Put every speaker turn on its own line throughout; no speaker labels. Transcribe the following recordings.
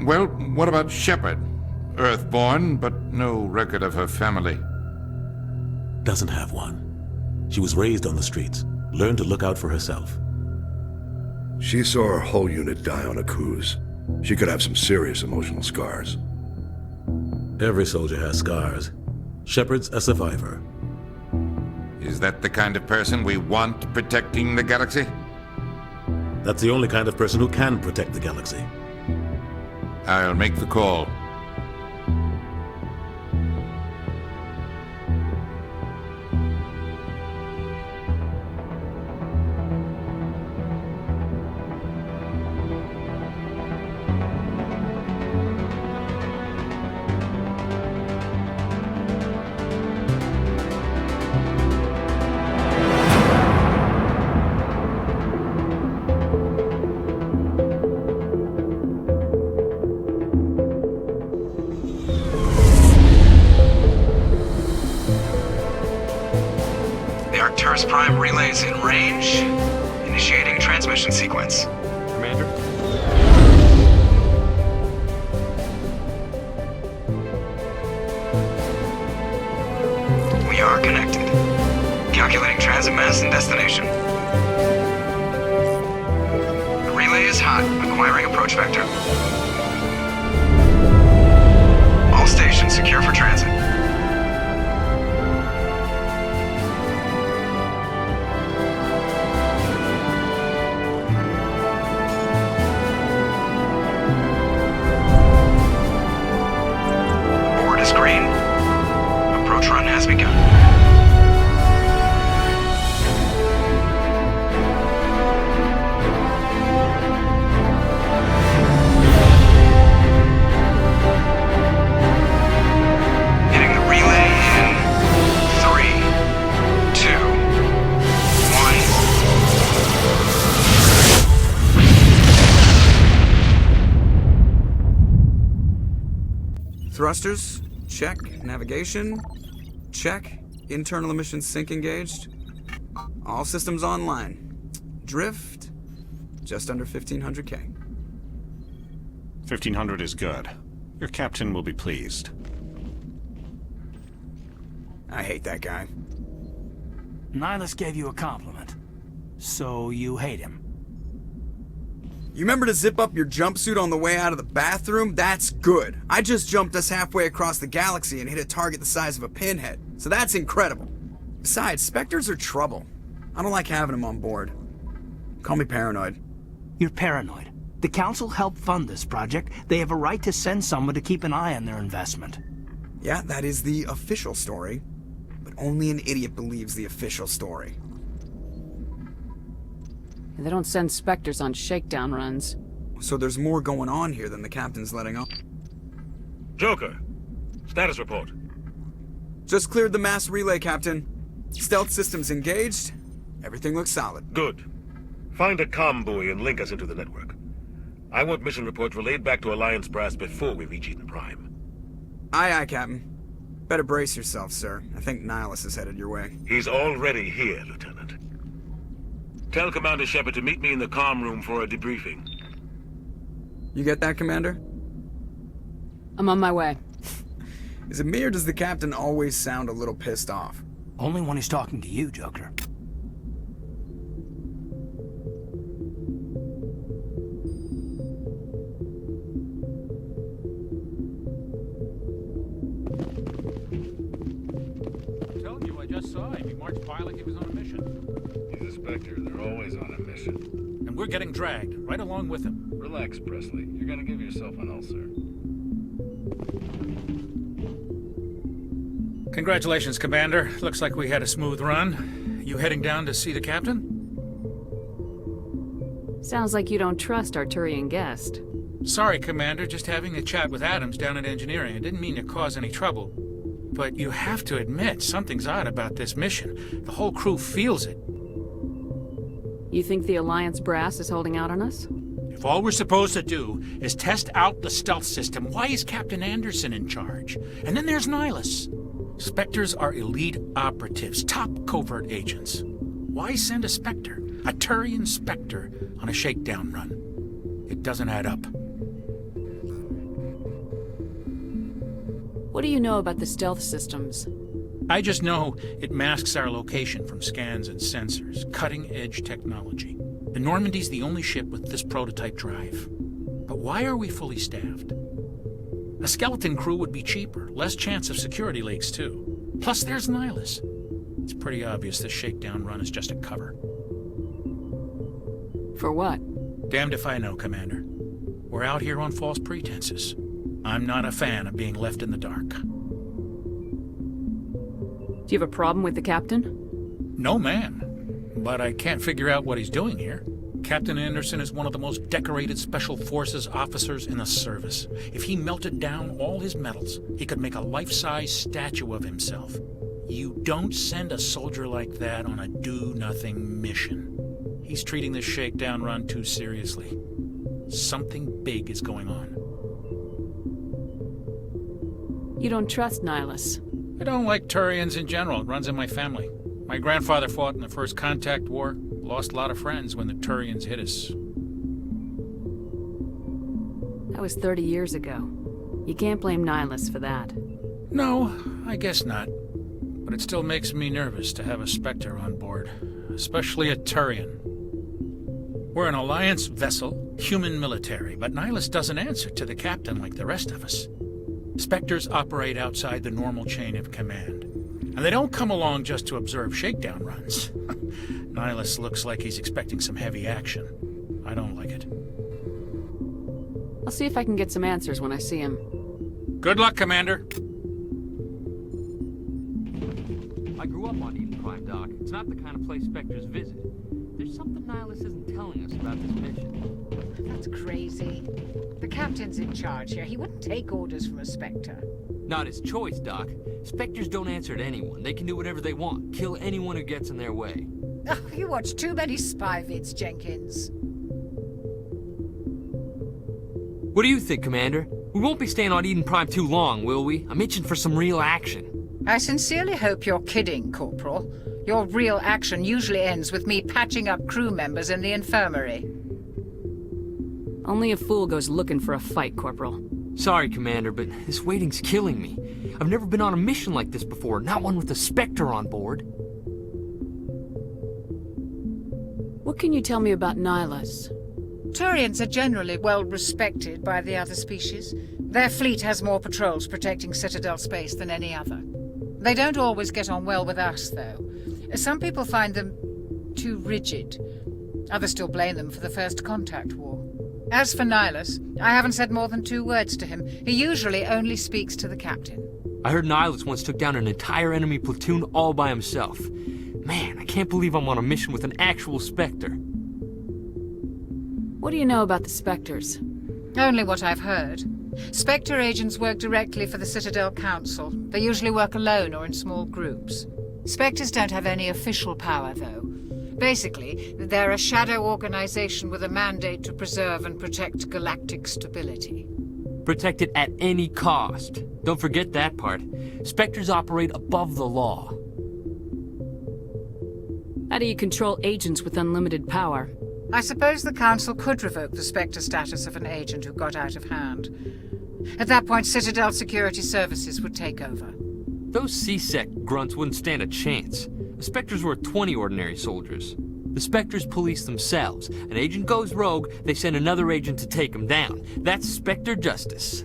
Well, what about Shepard? Earthborn, but no record of her family.
Doesn't have one. She was raised on the streets, learned to look out for herself.
She saw her whole unit die on a cruise. She could have some serious emotional scars.
Every soldier has scars. Shepard's a survivor.
Is that the kind of person we want protecting the galaxy?
That's the only kind of person who can protect the galaxy.
I'll make the call.
Prime relays in range. Initiating transmission sequence.
Commander?
We are connected. Calculating transit mass and destination. The relay is hot. Acquiring approach vector. All stations secure for transit. Thrusters, check. Navigation, check. Internal emissions sync engaged. All systems online. Drift, just under 1500K.
1500 is good. Your captain will be pleased.
I hate that guy.
Nihilus gave you a compliment. So you hate him.
You remember to zip up your jumpsuit on the way out of the bathroom? That's good. I just jumped us halfway across the galaxy and hit a target the size of a pinhead. So that's incredible. Besides, Spectres are trouble. I don't like having them on board. Call me paranoid.
You're paranoid. The Council helped fund this project. They have a right to send someone to keep an eye on their investment.
Yeah, that is the official story. But only an idiot believes the official story.
They don't send Spectres on shakedown runs.
So there's more going on here than the captain's letting on.
Joker, status report.
Just cleared the mass relay, Captain. Stealth systems engaged. Everything looks solid.
Good. Find a comm buoy and link us into the network. I want mission reports relayed back to Alliance Brass before we reach Eden Prime.
Aye, aye, Captain. Better brace yourself, sir. I think Nihilus is headed your way.
He's already here, Lieutenant. Tell Commander Shepard to meet me in the comm room for a debriefing.
You get that, Commander?
I'm on my way.
Is it me or does the captain always sound a little pissed off?
Only when he's talking to you, Joker.
I'm telling you, I just saw him. He marched by like he was on a mission.
He's a Spectre. They're always on a mission.
And we're getting dragged, right along with him.
Relax, Presley. You're gonna give yourself an ulcer.
Congratulations, Commander. Looks like we had a smooth run. You heading down to see the captain?
Sounds like you don't trust our Turian guest.
Sorry, Commander. Just having a chat with Adams down at engineering. I didn't mean to cause any trouble. But you have to admit, something's odd about this mission. The whole crew feels it.
You think the Alliance brass is holding out on us?
If all we're supposed to do is test out the stealth system, why is Captain Anderson in charge? And then there's Nihilus. Spectres are elite operatives, top covert agents. Why send a Spectre, a Turian Spectre, on a shakedown run? It doesn't add up.
What do you know about the stealth systems?
I just know it masks our location from scans and sensors. Cutting-edge technology. The Normandy's the only ship with this prototype drive. But why are we fully staffed? A skeleton crew would be cheaper, less chance of security leaks too. Plus there's Nihilus. It's pretty obvious this shakedown run is just a cover.
For what?
Damned if I know, Commander. We're out here on false pretenses. I'm not a fan of being left in the dark.
Do you have a problem with the captain?
No, man. But I can't figure out what he's doing here. Captain Anderson is one of the most decorated Special Forces officers in the service. If he melted down all his medals, he could make a life-size statue of himself. You don't send a soldier like that on a do-nothing mission. He's treating this shakedown run too seriously. Something big is going on.
You don't trust Nihilus?
I don't like Turians in general. It runs in my family. My grandfather fought in the First Contact War. Lost a lot of friends when the Turians hit us.
That was 30 years ago. You can't blame Nihilus for that.
No, I guess not. But it still makes me nervous to have a Spectre on board. Especially a Turian. We're an Alliance vessel, human military, but Nihilus doesn't answer to the captain like the rest of us. Spectres operate outside the normal chain of command. And they don't come along just to observe shakedown runs. Nihilus looks like he's expecting some heavy action. I don't like it.
I'll see if I can get some answers when I see him.
Good luck, Commander.
I grew up on Eden Prime, Doc. It's not the kind of place Spectres visit. There's something Nihilus isn't telling us about this mission.
That's crazy. The captain's in charge here. He wouldn't take orders from a Spectre.
Not his choice, Doc. Spectres don't answer to anyone. They can do whatever they want. Kill anyone who gets in their way.
Oh, you watch too many spy vids, Jenkins.
What do you think, Commander? We won't be staying on Eden Prime too long, will we? I'm itching for some real action.
I sincerely hope you're kidding, Corporal. Your real action usually ends with me patching up crew members in the infirmary.
Only a fool goes looking for a fight, Corporal.
Sorry, Commander, but this waiting's killing me. I've never been on a mission like this before, not one with a Spectre on board.
What can you tell me about Nihilus?
Turians are generally well respected by the other species. Their fleet has more patrols protecting Citadel space than any other. They don't always get on well with us, though. Some people find them too rigid. Others still blame them for the First Contact War. As for Nihilus, I haven't said more than 2 words to him. He usually only speaks to the captain.
I heard Nihilus once took down an entire enemy platoon all by himself. Man, I can't believe I'm on a mission with an actual Spectre.
What do you know about the Spectres?
Only what I've heard. Spectre agents work directly for the Citadel Council. They usually work alone or in small groups. Spectres don't have any official power, though. Basically, they're a shadow organization with a mandate to preserve and protect galactic stability.
Protect it at any cost. Don't forget that part. Spectres operate above the law.
How do you control agents with unlimited power?
I suppose the Council could revoke the Spectre status of an agent who got out of hand. At that point, Citadel Security Services would take over.
Those C-Sec grunts wouldn't stand a chance. The Spectres were 20 ordinary soldiers. The Spectres police themselves. An agent goes rogue, they send another agent to take him down. That's Spectre justice.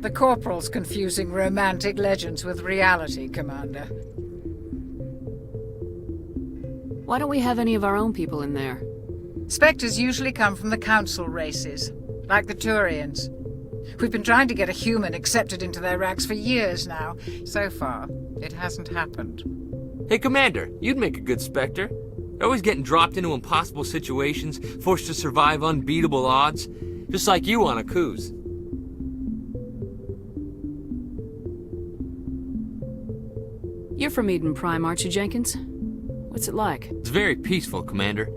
The Corporal's confusing romantic legends with reality, Commander.
Why don't we have any of our own people in there?
Spectres usually come from the Council races, like the Turians. We've been trying to get a human accepted into their ranks for years now. So far, it hasn't happened.
Hey, Commander, you'd make a good Spectre. They're always getting dropped into impossible situations, forced to survive unbeatable odds. Just like you on a cruise.
You're from Eden Prime, aren't you, Jenkins? What's it like?
It's very peaceful, Commander.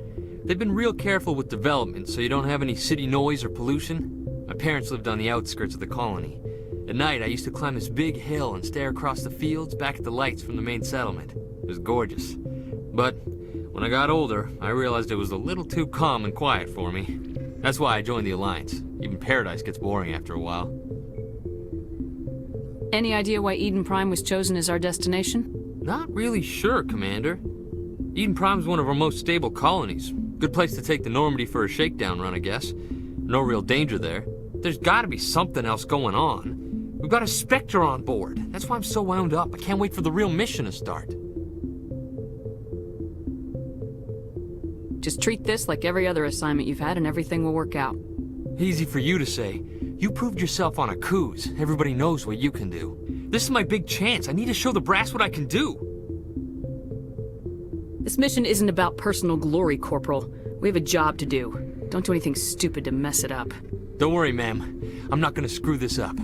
They've been real careful with development, so you don't have any city noise or pollution. My parents lived on the outskirts of the colony. At night, I used to climb this big hill and stare across the fields back at the lights from the main settlement. It was gorgeous. But when I got older, I realized it was a little too calm and quiet for me. That's why I joined the Alliance. Even Paradise gets boring after a while.
Any idea why Eden Prime was chosen as our destination?
Not really sure, Commander. Eden Prime's one of our most stable colonies. Good place to take the Normandy for a shakedown run, I guess. No real danger there. There's gotta be something else going on. We've got a Spectre on board. That's why I'm so wound up. I can't wait for the real mission to start.
Just treat this like every other assignment you've had and everything will work out.
Easy for you to say. You proved yourself on a cruise. Everybody knows what you can do. This is my big chance. I need to show the brass what I can do.
This mission isn't about personal glory, Corporal. We have a job to do. Don't do anything stupid to mess it up.
Don't worry, ma'am. I'm not gonna screw this up.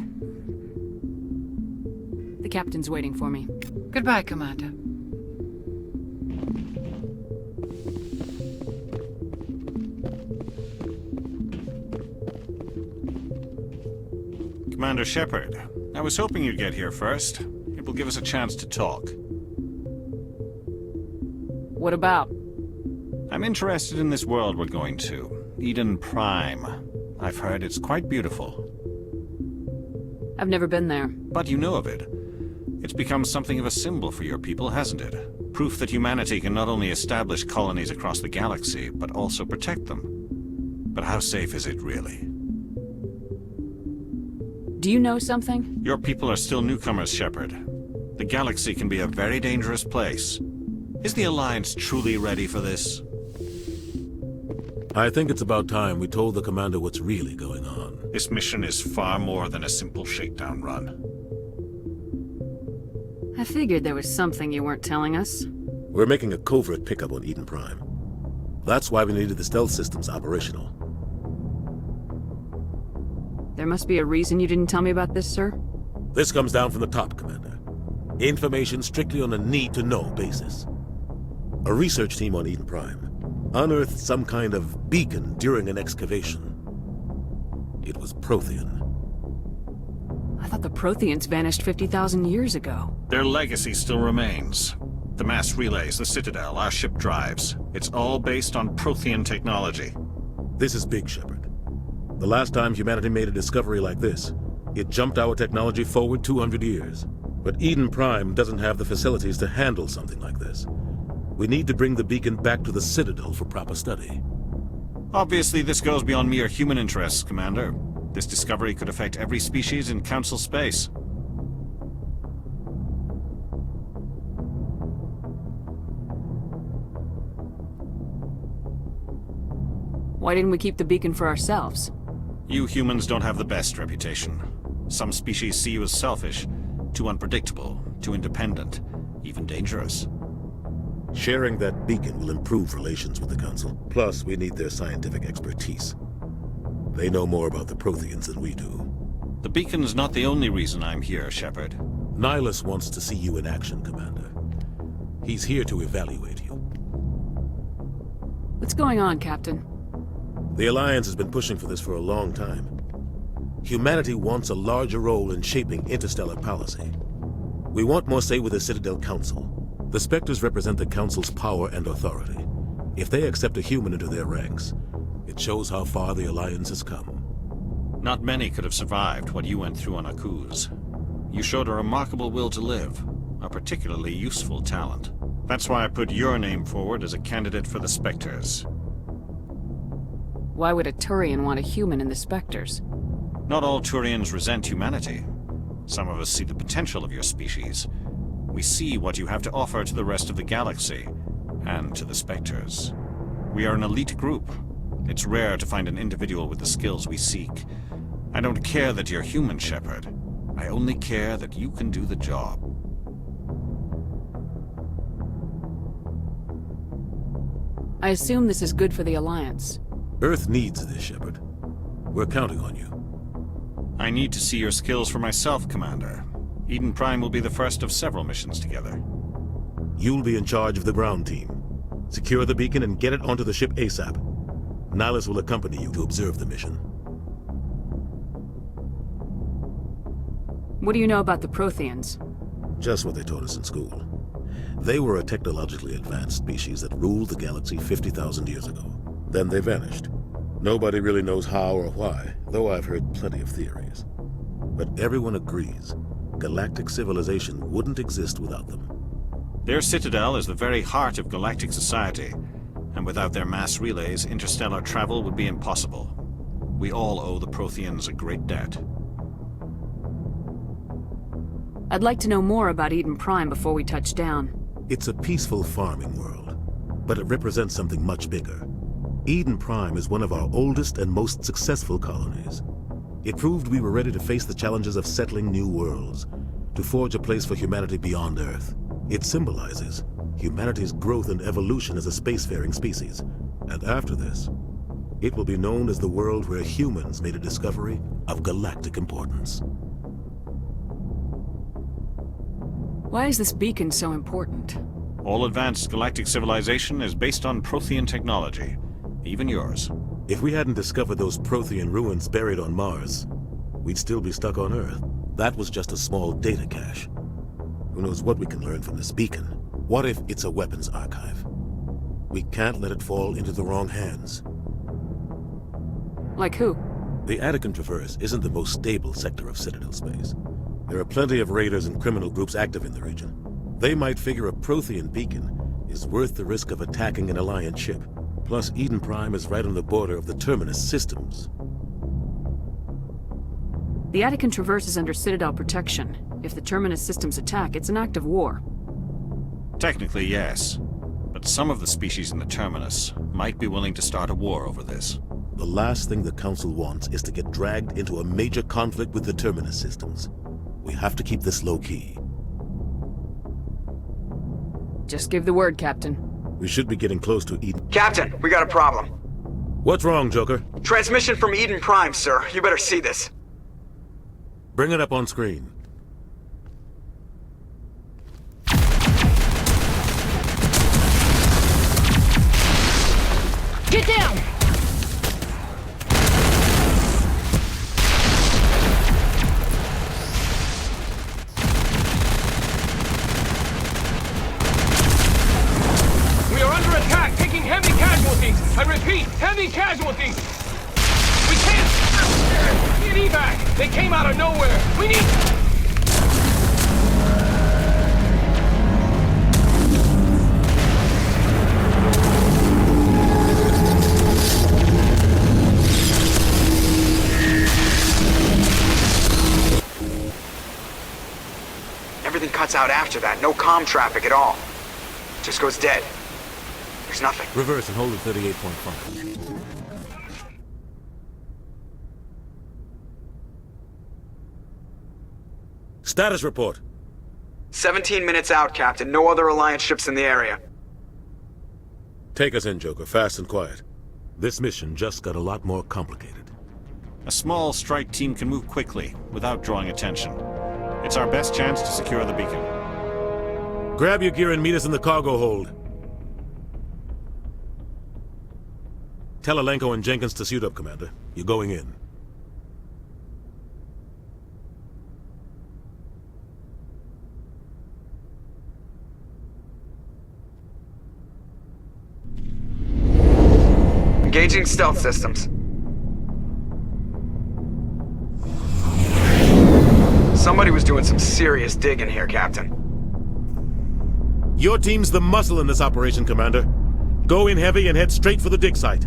The captain's waiting for me.
Goodbye, Commander.
Commander Shepard, I was hoping you'd get here first. It will give us a chance to talk.
What about?
I'm interested in this world we're going to, Eden Prime. I've heard it's quite beautiful.
I've never been there.
But you know of it. It's become something of a symbol for your people, hasn't it? Proof that humanity can not only establish colonies across the galaxy, but also protect them. But how safe is it, really?
Do you know something?
Your people are still newcomers, Shepard. The galaxy can be a very dangerous place. Is the Alliance truly ready for this?
I think it's about time we told the Commander what's really going on.
This mission is far more than a simple shakedown run.
I figured there was something you weren't telling us.
We're making a covert pickup on Eden Prime. That's why we needed the stealth systems operational.
There must be a reason you didn't tell me about this, sir?
This comes down from the top, Commander. Information strictly on a need-to-know basis. A research team on Eden Prime unearthed some kind of beacon during an excavation. It was Prothean.
I thought the Protheans vanished 50,000 years ago.
Their legacy still remains. The mass relays, the Citadel, our ship drives. It's all based on Prothean technology.
This is big, Shepard. The last time humanity made a discovery like this, it jumped our technology forward 200 years. But Eden Prime doesn't have the facilities to handle something like this. We need to bring the beacon back to the Citadel for proper study.
Obviously, this goes beyond mere human interests, Commander. This discovery could affect every species in Council space.
Why didn't we keep the beacon for ourselves?
You humans don't have the best reputation. Some species see you as selfish, too unpredictable, too independent, even dangerous.
Sharing that beacon will improve relations with the Council. Plus, we need their scientific expertise. They know more about the Protheans than we do.
The beacon's not the only reason I'm here, Shepard.
Nihilus wants to see you in action, Commander. He's here to evaluate you.
What's going on, Captain?
The Alliance has been pushing for this for a long time. Humanity wants a larger role in shaping interstellar policy. We want more say with the Citadel Council. The Spectres represent the Council's power and authority. If they accept a human into their ranks, it shows how far the Alliance has come.
Not many could have survived what you went through on Akuz. You showed a remarkable will to live, a particularly useful talent. That's why I put your name forward as a candidate for the Spectres.
Why would a Turian want a human in the Spectres?
Not all Turians resent humanity. Some of us see the potential of your species. We see what you have to offer to the rest of the galaxy, and to the Spectres. We are an elite group. It's rare to find an individual with the skills we seek. I don't care that you're human, Shepard. I only care that you can do the job.
I assume this is good for the Alliance.
Earth needs this, Shepard. We're counting on you.
I need to see your skills for myself, Commander. Eden Prime will be the first of several missions together.
You'll be in charge of the ground team. Secure the beacon and get it onto the ship ASAP. Nihilus will accompany you to observe the mission.
What do you know about the Protheans?
Just what they taught us in school. They were a technologically advanced species that ruled the galaxy 50,000 years ago. Then they vanished. Nobody really knows how or why, though I've heard plenty of theories. But everyone agrees galactic civilization wouldn't exist without them.
Their citadel is the very heart of galactic society, and without their mass relays, interstellar travel would be impossible. We all owe the Protheans a great debt.
I'd like to know more about Eden Prime before we touch down.
It's a peaceful farming world, but it represents something much bigger. Eden Prime is one of our oldest and most successful colonies. It proved we were ready to face the challenges of settling new worlds, to forge a place for humanity beyond Earth. It symbolizes humanity's growth and evolution as a spacefaring species. And after this, it will be known as the world where humans made a discovery of galactic importance.
Why is this beacon so important?
All advanced galactic civilization is based on Prothean technology, even yours.
If we hadn't discovered those Prothean ruins buried on Mars, we'd still be stuck on Earth. That was just a small data cache. Who knows what we can learn from this beacon? What if it's a weapons archive? We can't let it fall into the wrong hands.
Like who?
The Attican Traverse isn't the most stable sector of Citadel space. There are plenty of raiders and criminal groups active in the region. They might figure a Prothean beacon is worth the risk of attacking an Alliance ship. Plus, Eden Prime is right on the border of the Terminus systems.
The Attican Traverse is under Citadel protection. If the Terminus systems attack, it's an act of war.
Technically, yes. But some of the species in the Terminus might be willing to start a war over this.
The last thing the Council wants is to get dragged into a major conflict with the Terminus systems. We have to keep this low-key.
Just give the word, Captain.
We should be getting close to Eden.
Captain, we got a problem.
What's wrong, Joker?
Transmission from Eden Prime, sir. You better see this.
Bring it up on screen.
Get down!
We are under attack, taking heavy casualties. I repeat, heavy casualties. We can't... Need evac. They came out of nowhere. We need...
Everything cuts out after that. No comm traffic at all. Just goes dead. There's nothing.
Reverse and hold at 38.5. Status report.
17 minutes out, Captain. No other Alliance ships in the area.
Take us in, Joker, fast and quiet. This mission just got a lot more complicated.
A small strike team can move quickly, without drawing attention. It's our best chance to secure the beacon.
Grab your gear and meet us in the cargo hold. Tell Alenko and Jenkins to suit up, Commander. You're going in.
Engaging stealth systems. Somebody was doing some serious digging here, Captain.
Your team's the muscle in this operation, Commander. Go in heavy and head straight for the dig site.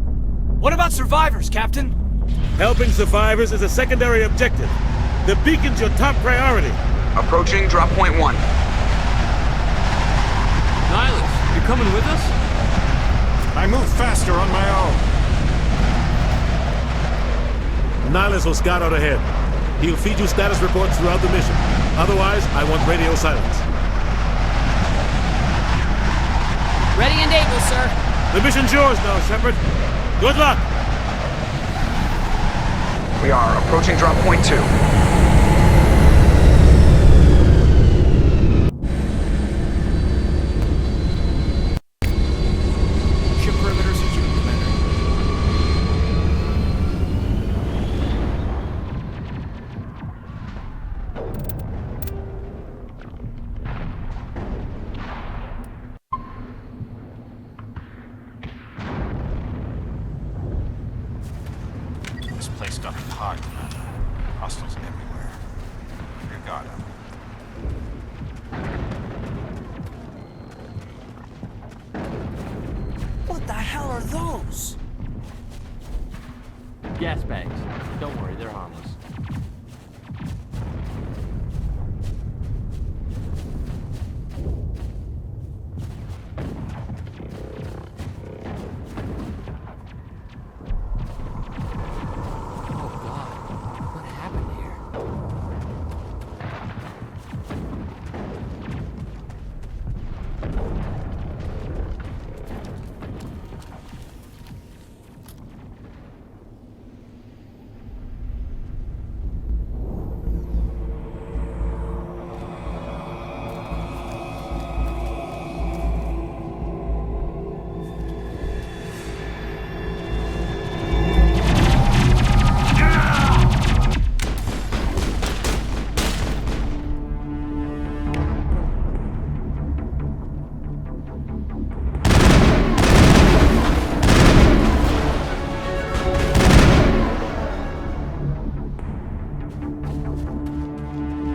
What about survivors, Captain?
Helping survivors is a secondary objective. The beacon's your top priority.
Approaching drop point 1.
Nihilus, you coming with us?
I move faster on my own.
Nihilus will scout out ahead. He'll feed you status reports throughout the mission. Otherwise, I want radio silence.
Ready and able, sir.
The mission's yours now, Shepard. Good luck!
We are approaching drop point 2.
Ship perimeter secure, Commander.
This place got me hard, Commander. Hostiles everywhere. Your guard up.
those?
Gas bags. Don't worry, they're harmless. Oh God, what happened here?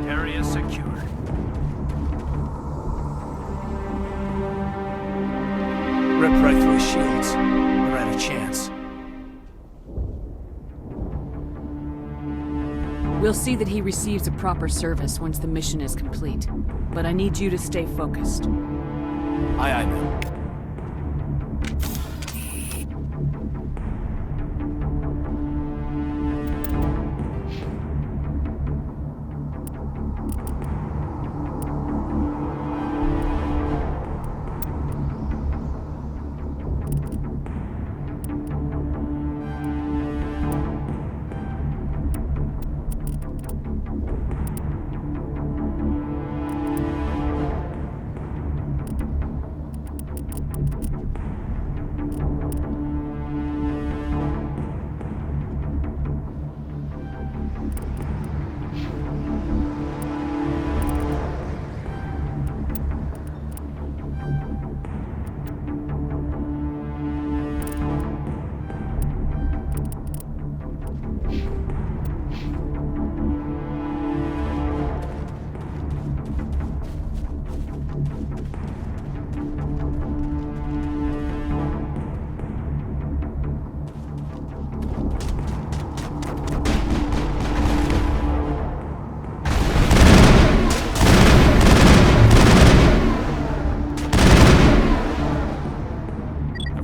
Area secured. Rip right through his shields. We're at a chance.
We'll see that he receives a proper service once the mission is complete. But I need you to stay focused.
Aye, aye, ma'am.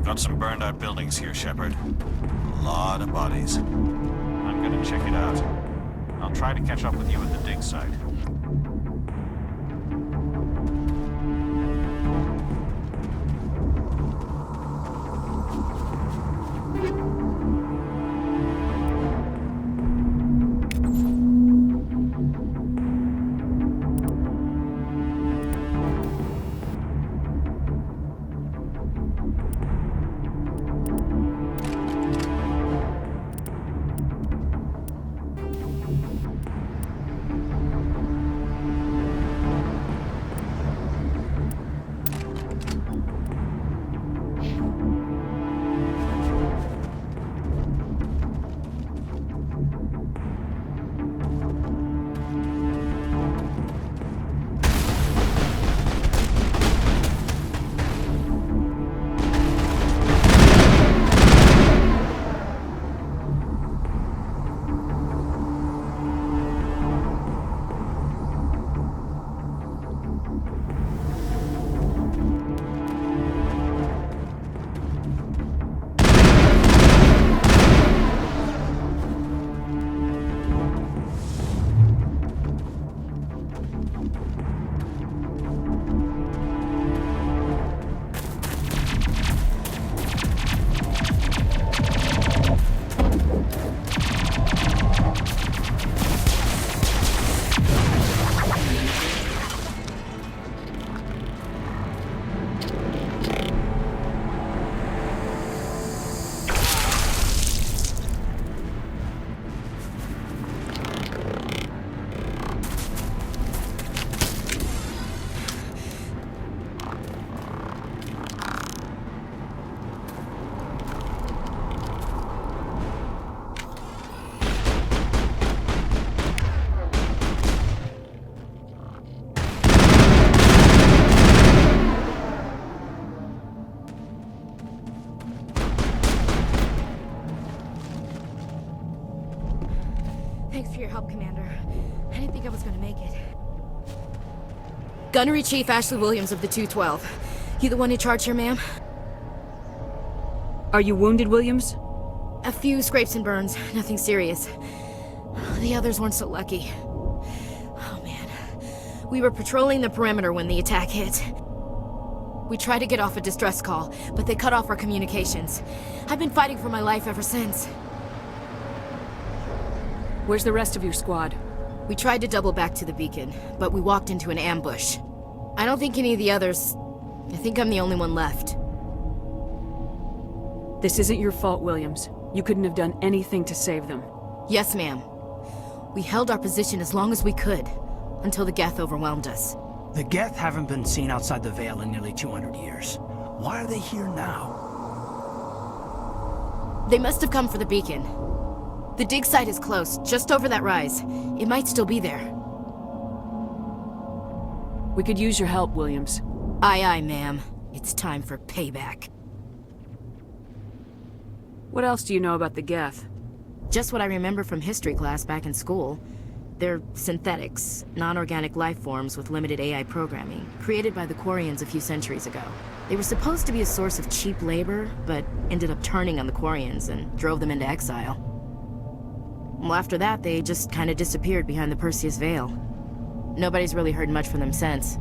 Got some burned out buildings here, Shepard. A lot of bodies. I'm gonna check it out. I'll try to catch up with you at the dig site.
Thanks for your help, Commander. I didn't think I was gonna make it. Gunnery Chief Ashley Williams of the 212. You the one in charge here, ma'am?
Are you wounded, Williams?
A few scrapes and burns, nothing serious. The others weren't so lucky. Oh man. We were patrolling the perimeter when the attack hit. We tried to get off a distress call, but they cut off our communications. I've been fighting for my life ever since.
Where's the rest of your squad?
We tried to double back to the beacon, but we walked into an ambush. I don't think any of the others... I think I'm the only one left.
This isn't your fault, Williams. You couldn't have done anything to save them.
Yes, ma'am. We held our position as long as we could, until the Geth overwhelmed us.
The Geth haven't been seen outside the Veil in nearly 200 years. Why are they here now?
They must have come for the beacon. The dig site is close, just over that rise. It might still be there.
We could use your help, Williams.
Aye, aye, ma'am. It's time for payback.
What else do you know about the Geth?
Just what I remember from history class back in school. They're synthetics, non-organic life forms with limited AI programming, created by the Quarians a few centuries ago. They were supposed to be a source of cheap labor, but ended up turning on the Quarians and drove them into exile. Well, after that, they just kind of disappeared behind the Perseus Veil. Nobody's really heard much from them since.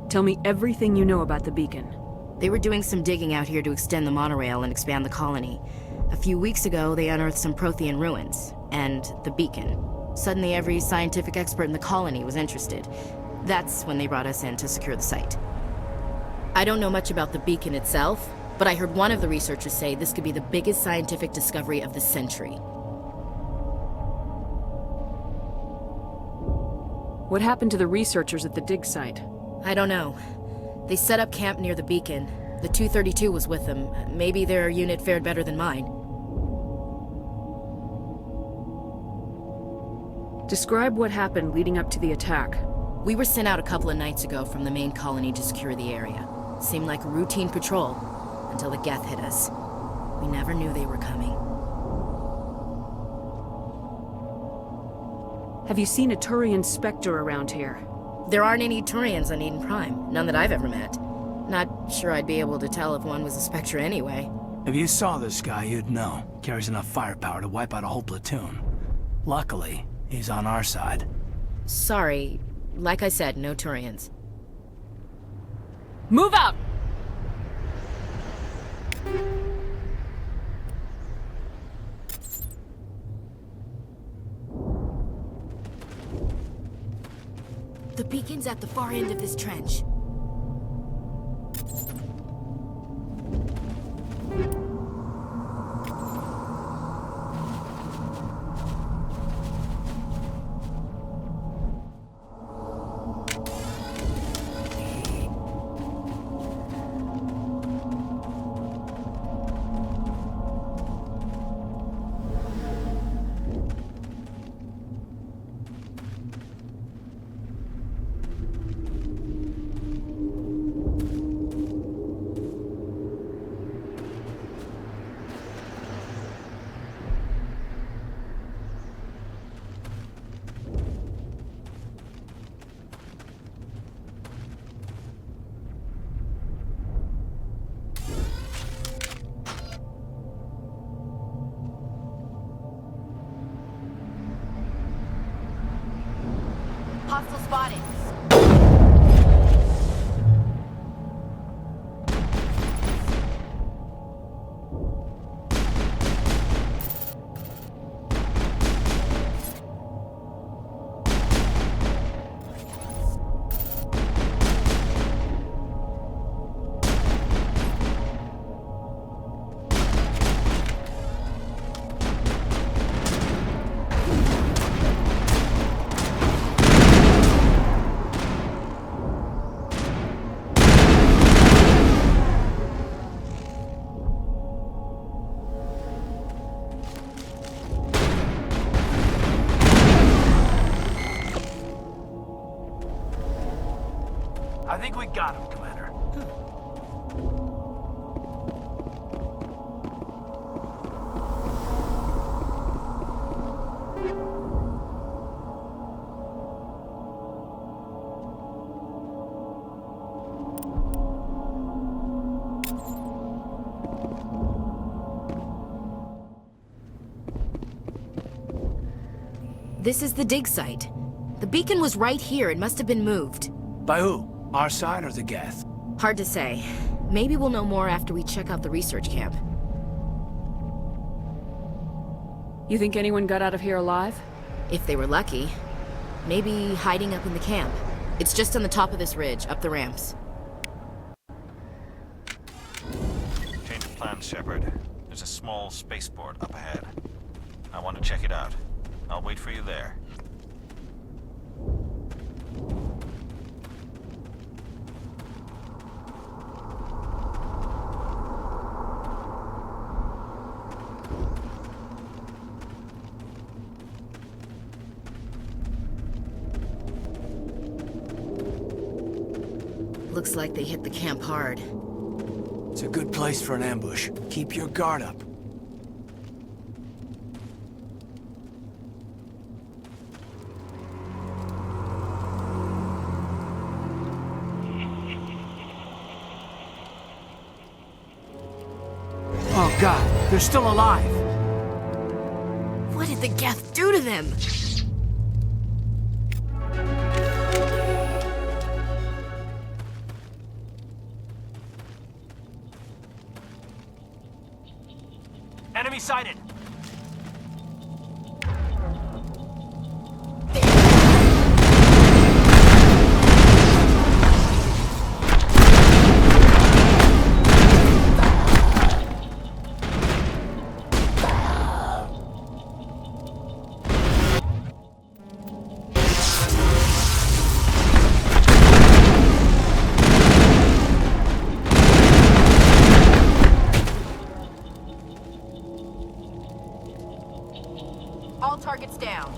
Tell me everything you know about the beacon.
They were doing some digging out here to extend the monorail and expand the colony. A few weeks ago, they unearthed some Prothean ruins, and the beacon. Suddenly, every scientific expert in the colony was interested. That's when they brought us in to secure the site. I don't know much about the beacon itself, but I heard one of the researchers say this could be the biggest scientific discovery of the century.
What happened to the researchers at the dig site?
I don't know. They set up camp near the beacon. The 232 was with them. Maybe their unit fared better than mine.
Describe what happened leading up to the attack.
We were sent out a couple of nights ago from the main colony to secure the area. Seemed like a routine patrol, until the Geth hit us. We never knew they were coming.
Have you seen a Turian Spectre around here?
There aren't any Turians on Eden Prime. None that I've ever met. Not sure I'd be able to tell if one was a Spectre anyway.
If you saw this guy, you'd know. Carries enough firepower to wipe out a whole platoon. Luckily, he's on our side.
Sorry. Like I said, no Turians.
Move out!
The beacon's at the far end of this trench. Hostile spotted.
I think we got him, Commander.
This is the dig site. The beacon was right here. It must have been moved.
By who? Our side or the Geth?
Hard to say. Maybe we'll know more after we check out the research camp.
You think anyone got out of here alive?
If they were lucky. Maybe hiding up in the camp. It's just on the top of this ridge, up the ramps.
Change of plans, Shepard. There's a small spaceport up ahead. I want to check it out. I'll wait for you there.
Looks like they hit the camp hard.
It's a good place for an ambush. Keep your guard up. Oh God, they're still alive.
What did the Geth do to them?
Enemy sighted.
All targets down.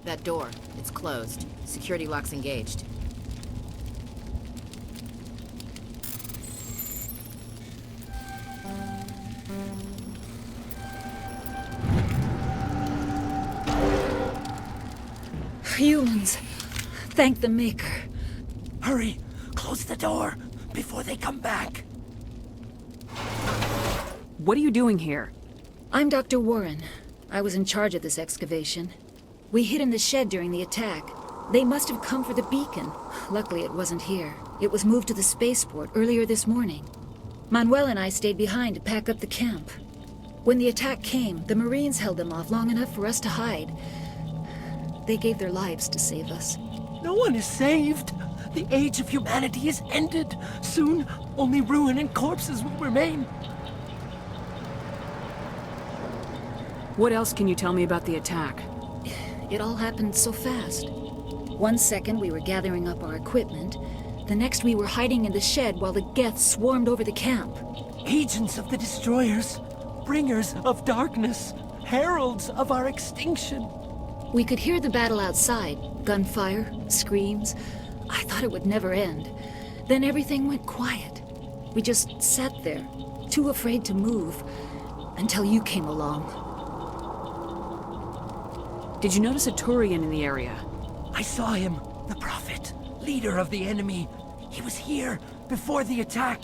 That door, it's closed. Security lock's engaged.
Humans. Thank the Maker.
Hurry! Close the door before they come back.
What are you doing here?
I'm Dr. Warren. I was in charge of this excavation. We hid in the shed during the attack. They must have come for the beacon. Luckily, it wasn't here. It was moved to the spaceport earlier this morning. Manuel and I stayed behind to pack up the camp. When the attack came, the Marines held them off long enough for us to hide. They gave their lives to save us.
No one is saved. The age of humanity is ended. Soon, only ruin and corpses will remain.
What else can you tell me about the attack?
It all happened so fast. 1 second we were gathering up our equipment. The next we were hiding in the shed while the Geth swarmed over the camp.
Agents of the destroyers, bringers of darkness, heralds of our extinction.
We could hear the battle outside. Gunfire, screams. I thought it would never end. Then everything went quiet. We just sat there, too afraid to move, until you came along.
Did you notice a Turian in the area?
I saw him, the Prophet, leader of the enemy. He was here before the attack.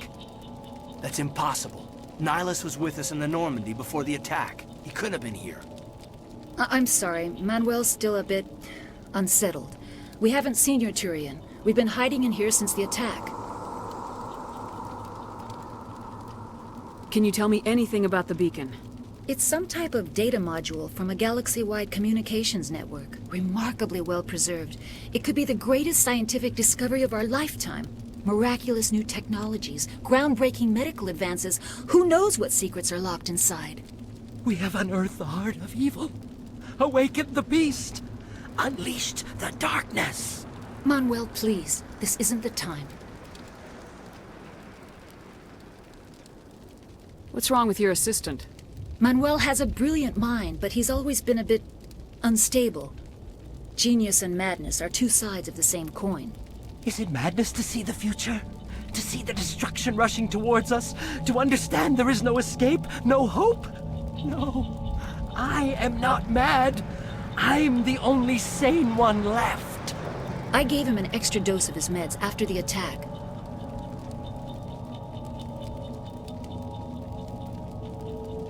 That's impossible. Nihilus was with us in the Normandy before the attack. He couldn't have been here.
I'm sorry. Manuel's still a bit unsettled. We haven't seen your Turian. We've been hiding in here since the attack.
Can you tell me anything about the beacon?
It's some type of data module from a galaxy-wide communications network. Remarkably well preserved. It could be the greatest scientific discovery of our lifetime. Miraculous new technologies, groundbreaking medical advances. Who knows what secrets are locked inside?
We have unearthed the heart of evil, awakened the beast, unleashed the darkness.
Manuel, please. This isn't the time.
What's wrong with your assistant?
Manuel has a brilliant mind, but he's always been a bit unstable. Genius and madness are two sides of the same coin.
Is it madness to see the future? To see the destruction rushing towards us? To understand there is no escape, no hope? No, I am not mad. I'm the only sane one left.
I gave him an extra dose of his meds after the attack.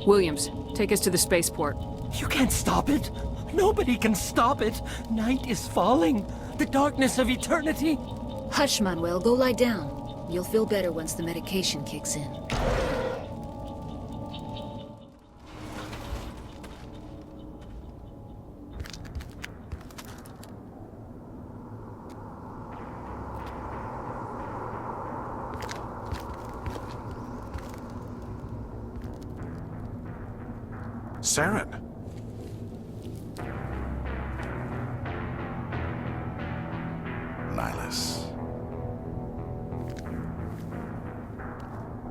Williams, take us to the spaceport.
You can't stop it. Nobody can stop it. Night is falling. The darkness of eternity.
Hush, Manuel. Go lie down. You'll feel better once the medication kicks in.
Saren.
Nihilus.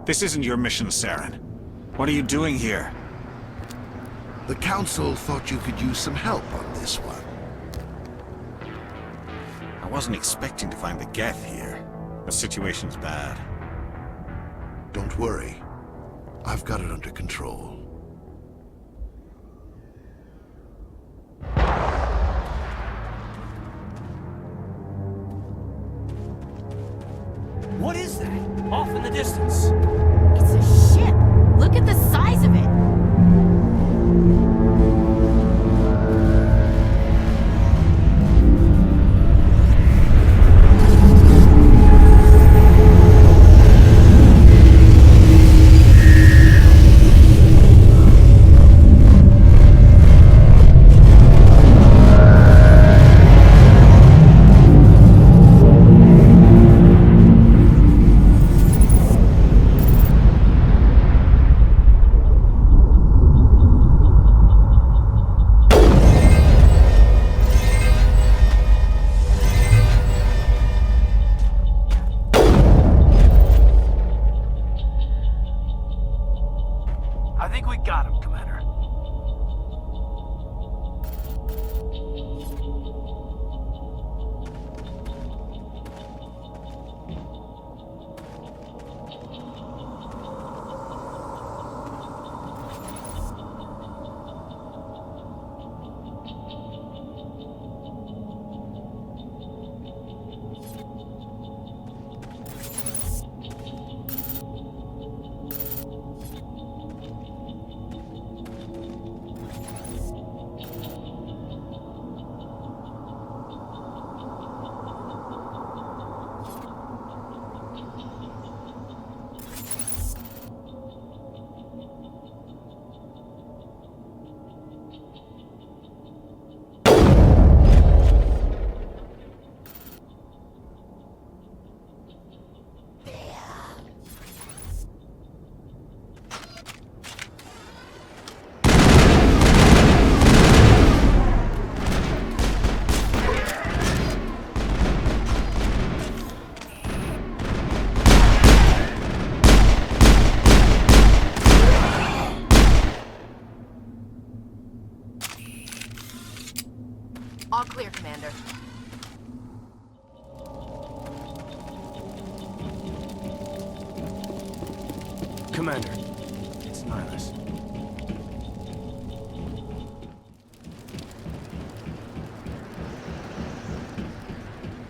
This isn't your mission, Saren. What are you doing here?
The Council thought you could use some help on this one.
I wasn't expecting to find the Geth here. The situation's bad.
Don't worry. I've got it under control.
What is that? Off in the distance.
It's a ship. Look at the size of it.
I think we got him, Commander.
All clear, Commander.
Commander, it's Nihilus.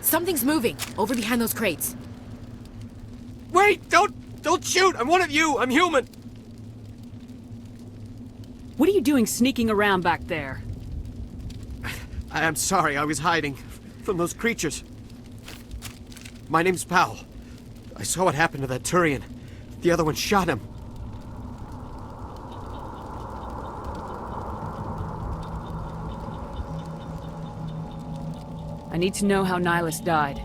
Something's moving, over behind those crates.
Wait! Don't shoot! I'm one of you! I'm human!
What are you doing sneaking around back there?
I'm sorry, I was hiding from those creatures. My name's Powell. I saw what happened to that Turian. The other one shot him.
I need to know how Nihilus died.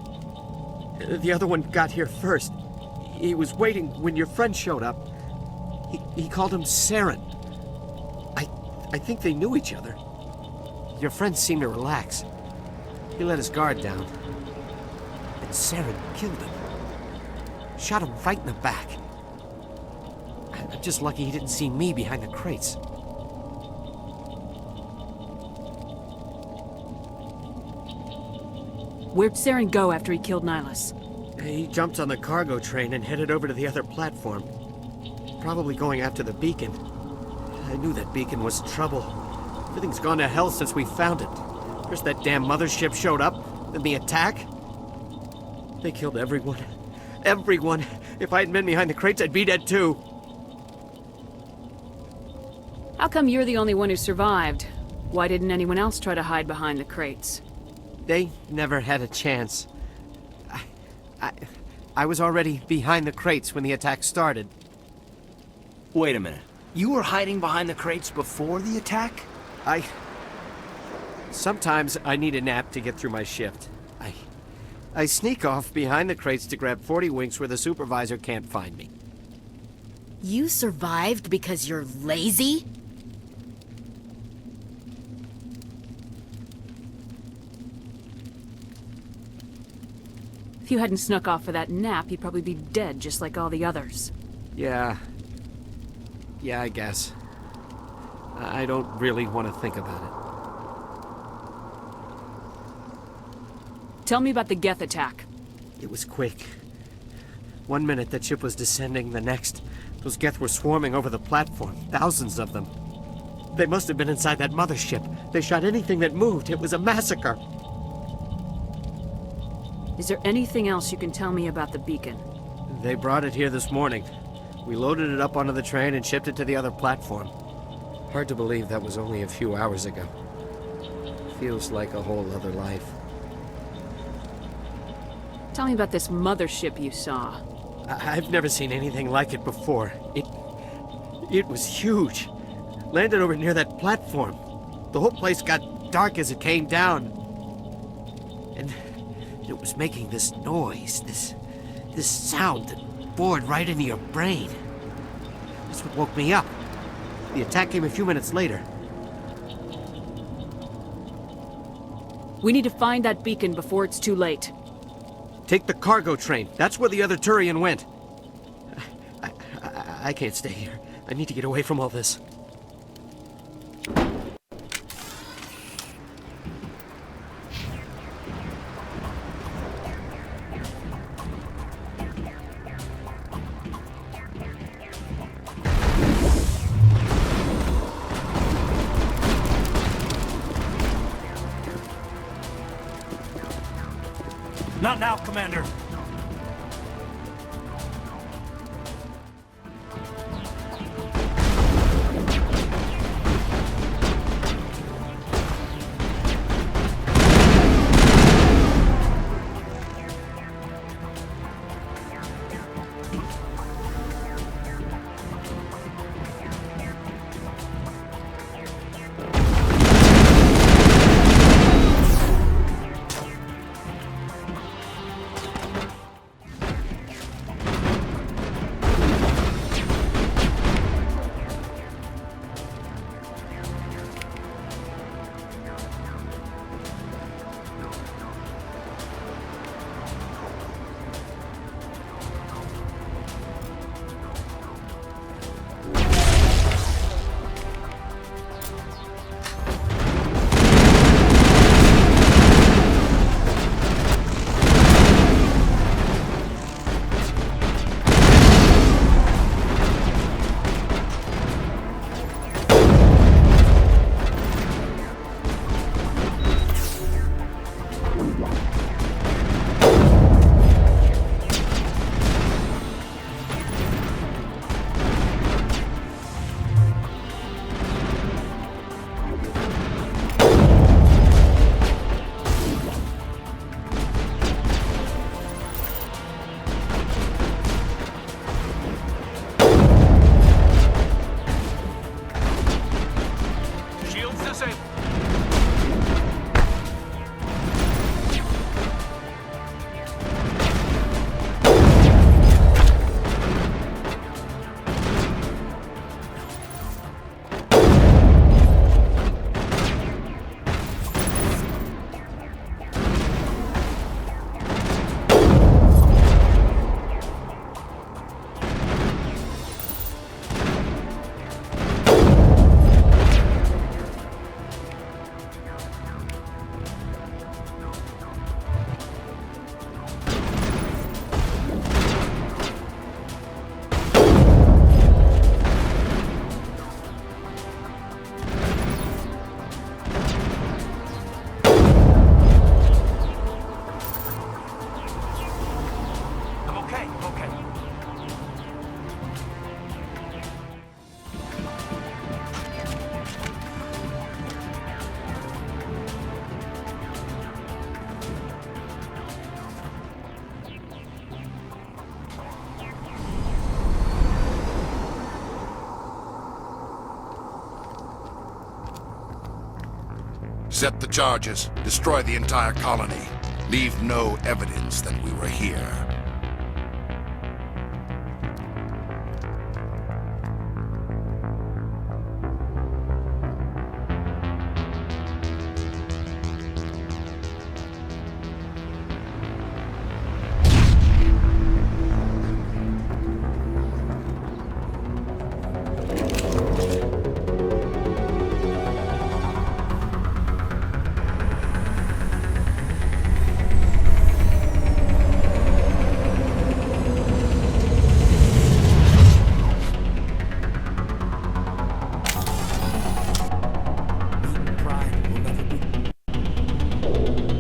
The other one got here first. He was waiting when your friend showed up. He called him Saren. I think they knew each other. Your friend seemed to relax. He let his guard down. And Saren killed him. Shot him right in the back. I'm just lucky he didn't see me behind the crates.
Where'd Saren go after he killed Nihilus?
He jumped on the cargo train and headed over to the other platform. Probably going after the beacon. I knew that beacon was trouble. Everything's gone to hell since we found it. First that damn mothership showed up, then the attack. They killed everyone. Everyone. If I hadn't been behind the crates, I'd be dead too.
How come you're the only one who survived? Why didn't anyone else try to hide behind the crates?
They never had a chance. I was already behind the crates when the attack started.
Wait a minute. You were hiding behind the crates before the attack?
Sometimes I need a nap to get through my shift. I sneak off behind the crates to grab 40 winks where the supervisor can't find me.
You survived because you're lazy?
If you hadn't snuck off for that nap, you'd probably be dead just like all the others.
Yeah, I guess. I don't really want to think about
it. Tell me about the Geth attack.
It was quick. 1 minute that ship was descending, the next, those Geth were swarming over the platform. Thousands of them. They must have been inside that mothership. They shot anything that moved. It was a massacre.
Is there anything else you can tell me about the beacon?
They brought it here this morning. We loaded it up onto the train and shipped it to the other platform. Hard to believe that was only a few hours ago. Feels like a whole other life.
Tell me about this mothership you saw.
I've never seen anything like it before. It was huge. Landed over near that platform. The whole place got dark as it came down. And it was making this noise, this sound that bored right into your brain. That's what woke me up. The attack came a few minutes later.
We need to find that beacon before it's too late.
Take the cargo train. That's where the other Turian went. I can't stay here. I need to get away from all this.
Not now, Commander.
Set the charges. Destroy the entire colony. Leave no evidence that we were here.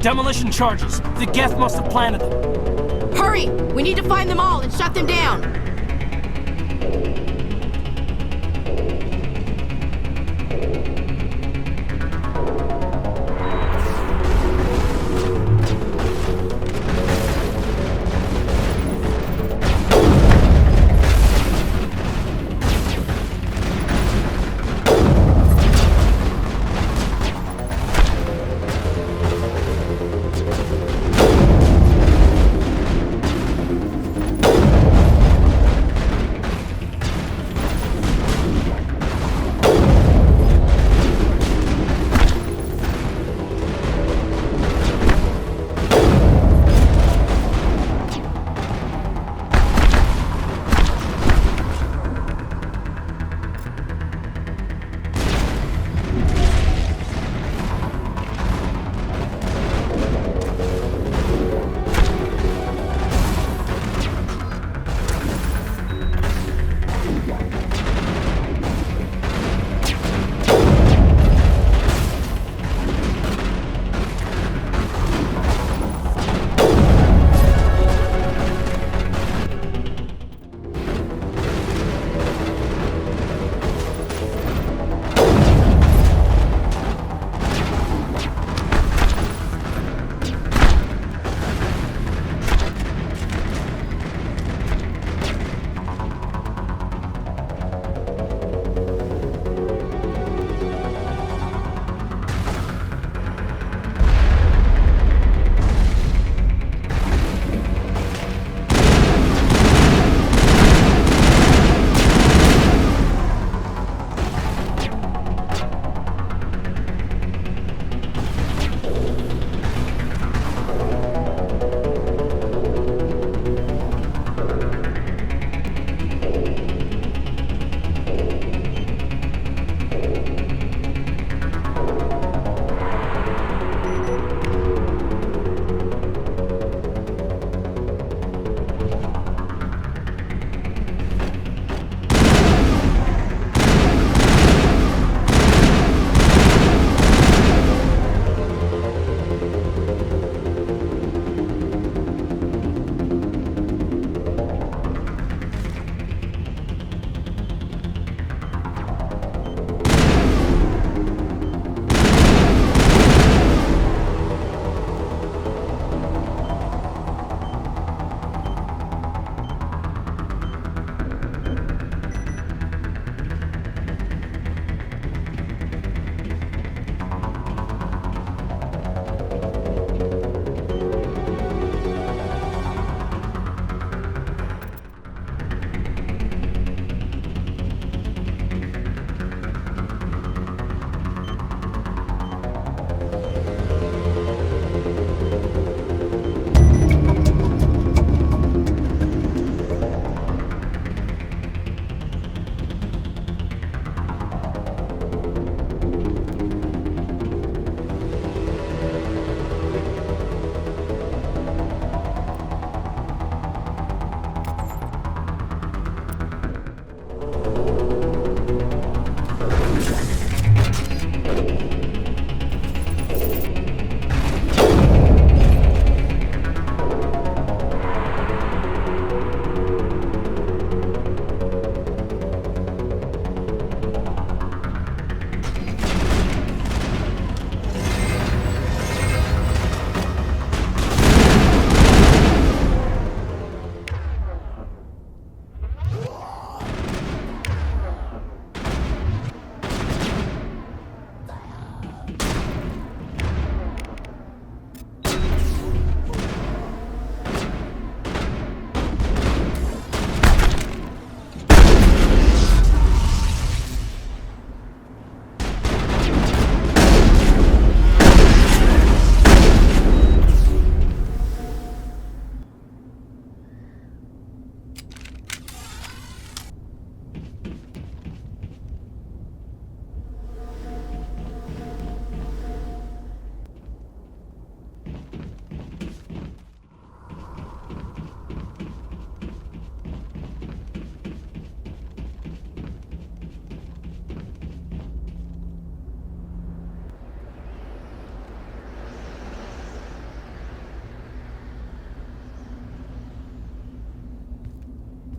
Demolition charges. The Geth must have planted them.
Hurry! We need to find them all and shut them down!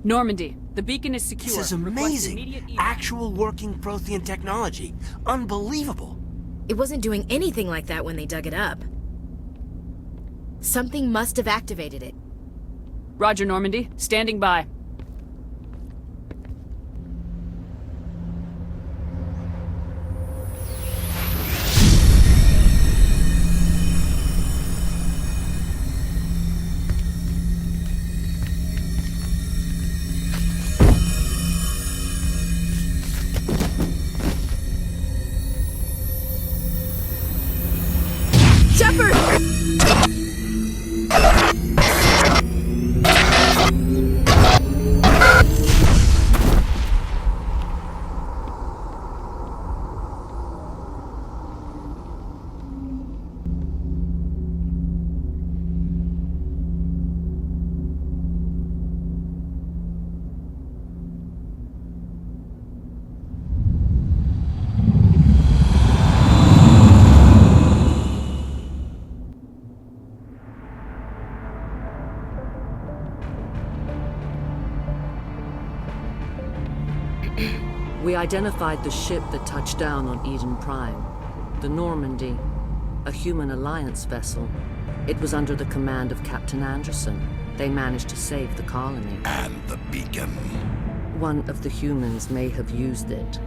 Normandy, the beacon is secure.
This is amazing. Actual working Prothean technology. Unbelievable.
It wasn't doing anything like that when they dug it up. Something must have activated it.
Roger, Normandy. Standing by.
We identified the ship that touched down on Eden Prime. The Normandy, a human alliance vessel. It was under the command of Captain Anderson. They managed to save the colony.
And the beacon.
One of the humans may have used it.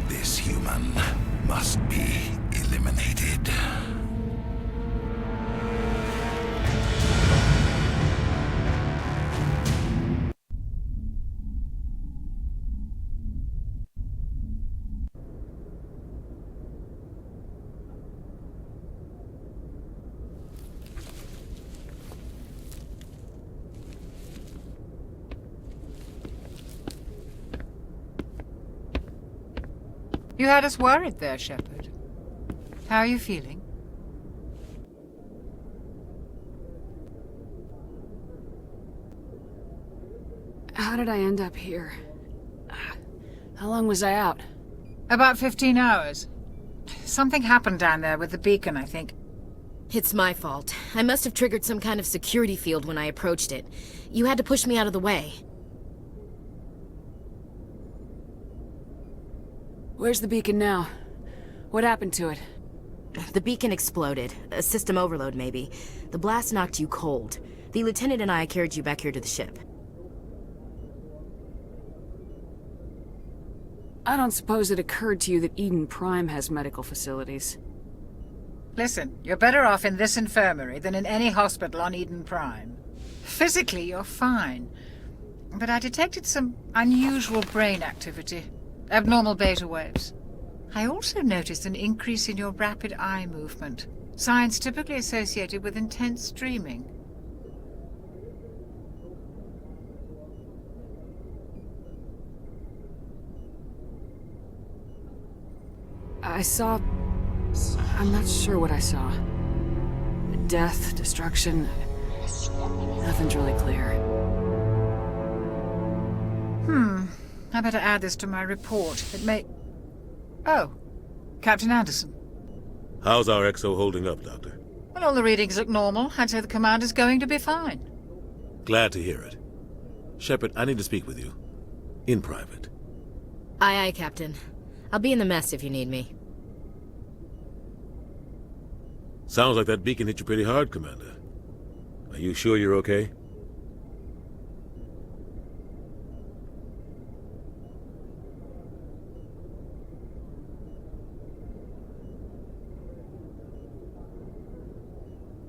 This human must be eliminated.
You had us worried there, Shepard. How are you feeling?
How did I end up here? How long was I out?
About 15 hours. Something happened down there with the beacon, I think.
It's my fault. I must have triggered some kind of security field when I approached it. You had to push me out of the way.
Where's the beacon now? What happened to it?
The beacon exploded. A system overload, maybe. The blast knocked you cold. The lieutenant and I carried you back here to the ship.
I don't suppose it occurred to you that Eden Prime has medical facilities.
Listen, you're better off in this infirmary than in any hospital on Eden Prime. Physically, you're fine. But I detected some unusual brain activity. Abnormal beta waves. I also noticed an increase in your rapid eye movement. Signs typically associated with intense dreaming.
I saw... I'm not sure what I saw. Death, destruction... Nothing's really clear.
I better add this to my report. It may... Oh, Captain Anderson.
How's our XO holding up, Doctor?
Well, all the readings look normal. I'd say the commander's going to be fine.
Glad to hear it. Shepard, I need to speak with you. In private.
Aye, aye, Captain. I'll be in the mess if you need me.
Sounds like that beacon hit you pretty hard, Commander. Are you sure you're okay?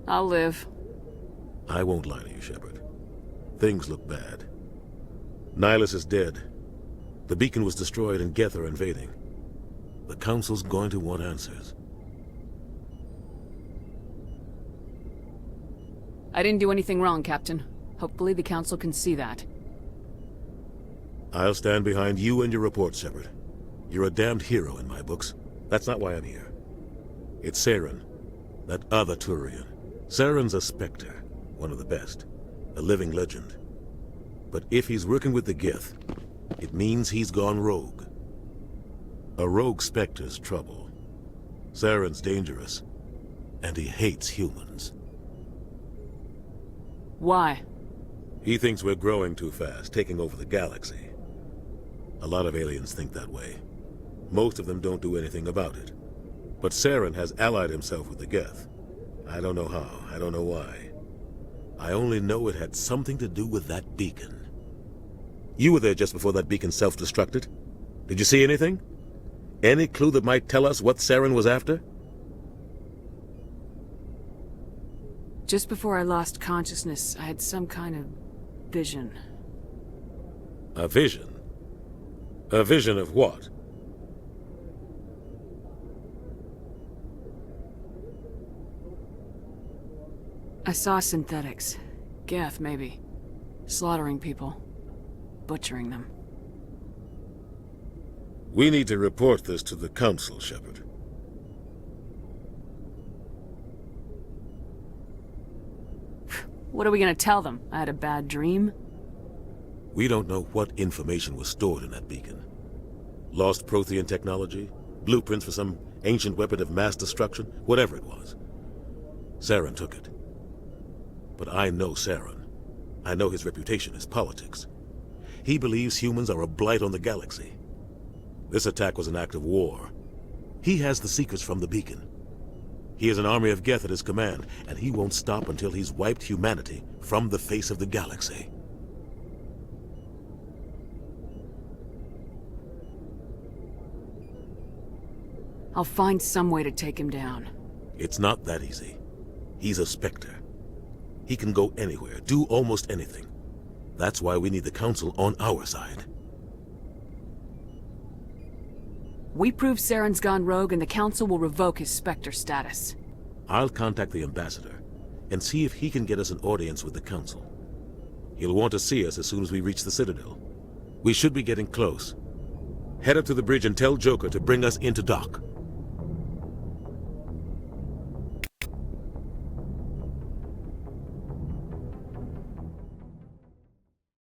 I'll live.
I won't lie to you, Shepard. Things look bad. Nihilus is dead. The beacon was destroyed and Geth are invading. The Council's going to want answers.
I didn't do anything wrong, Captain. Hopefully the Council can see that.
I'll stand behind you and your report, Shepard. You're a damned hero in my books. That's not why I'm here. It's Saren, that other Turian. Saren's a Spectre, one of the best. A living legend. But if he's working with the Geth, it means he's gone rogue. A rogue Spectre's trouble. Saren's dangerous, and he hates humans.
Why?
He thinks we're growing too fast, taking over the galaxy. A lot of aliens think that way. Most of them don't do anything about it. But Saren has allied himself with the Geth. I don't know how, I don't know why. I only know it had something to do with that beacon. You were there just before that beacon self-destructed. Did you see anything? Any clue that might tell us what Saren was after?
Just before I lost consciousness, I had some kind of vision.
A vision? A vision of what?
I saw synthetics. Geth, maybe. Slaughtering people. Butchering them.
We need to report this to the Council, Shepard.
What are we gonna tell them? I had a bad dream?
We don't know what information was stored in that beacon. Lost Prothean technology? Blueprints for some ancient weapon of mass destruction? Whatever it was. Saren took it. But I know Saren. I know his reputation is politics. He believes humans are a blight on the galaxy. This attack was an act of war. He has the secrets from the beacon. He has an army of Geth at his command, and he won't stop until he's wiped humanity from the face of the galaxy.
I'll find some way to take him down.
It's not that easy. He's a Spectre. He can go anywhere, do almost anything. That's why we need the Council on our side.
We prove Saren's gone rogue and the Council will revoke his Spectre status.
I'll contact the Ambassador and see if he can get us an audience with the Council. He'll want to see us as soon as we reach the Citadel. We should be getting close. Head up to the bridge and tell Joker to bring us into dock.